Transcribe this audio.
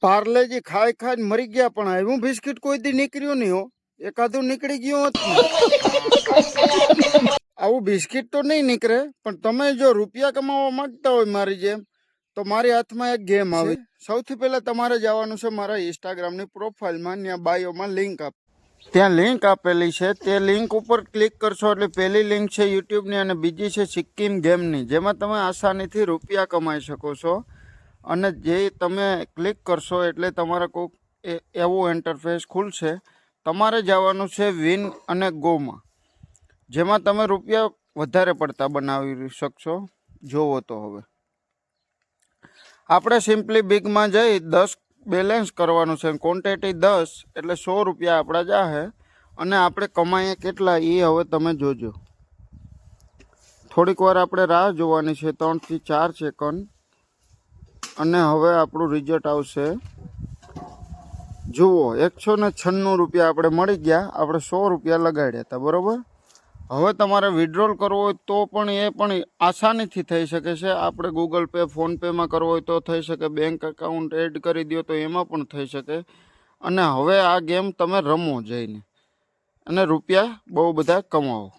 પાર્લેજી ખાઈ ખાઈને મરી ગયા, પણ એવું બિસ્કિટ કોઈ દી નીકળ્યું નહીં હો. એકાદું નીકળી ગયું હોત ને. આવું બિસ્કિટ તો નહીં નીકળે, પણ તમે જો રૂપિયા કમાવા માંગતા હોય મારી જેમ, તો મારી હાથમાં એક ગેમ આવે. સૌથી પહેલા તમારે જવાનું છે મારા ઇન્સ્ટાગ્રામની પ્રોફાઇલમાં, ત્યાં બાયોમાં લિંક ત્યાં લિંક આપેલી છે. તે લિંક ઉપર ક્લિક કરશો એટલે પહેલી લિંક છે યુટ્યુબની અને બીજી છે સિક્કિમ ગેમની, જેમાં તમે આસાનીથી રૂપિયા કમાઈ શકો છો. અને જે તમે ક્લિક કરશો એટલે તમારે કોઈક એવું ઇન્ટરફેસ ખુલશે. તમારે જવાનું છે વિન અને ગોમાં, જેમાં તમે રૂપિયા વધારે પડતા બનાવી શકશો. જોવો તો હવે આપણે સિમ્પલી બિગમાં જઈ 10 બેલેન્સ કરવાનું છે. ક્વોન્ટિટી 10 એટલે 100 રૂપિયા આપણા જાહે. અને આપણે કમાઈએ કેટલા એ હવે તમે જોજો. થોડીક વાર આપણે રાહ જોવાની છે, 3 થી 4 સેકન્ડ. અને હવે આપણું રિઝલ્ટ આવશે. જુઓ, 196 રૂપિયા આપણે મળી ગયા. આપણે 100 રૂપિયા લગાડ્યા હતા, બરાબર. હવે તમારે વિડ્રોલ કરવો હોય તો પણ એ પણ આસાનીથી થઈ શકે છે. આપણે ગૂગલ પે, ફોનપેમાં કરવો હોય તો થઈ શકે. બેંક એકાઉન્ટ એડ કરી દો તો એમાં પણ થઈ શકે. અને હવે આ ગેમ તમે રમો જઈને અને રૂપિયા બહુ બધા કમાવો.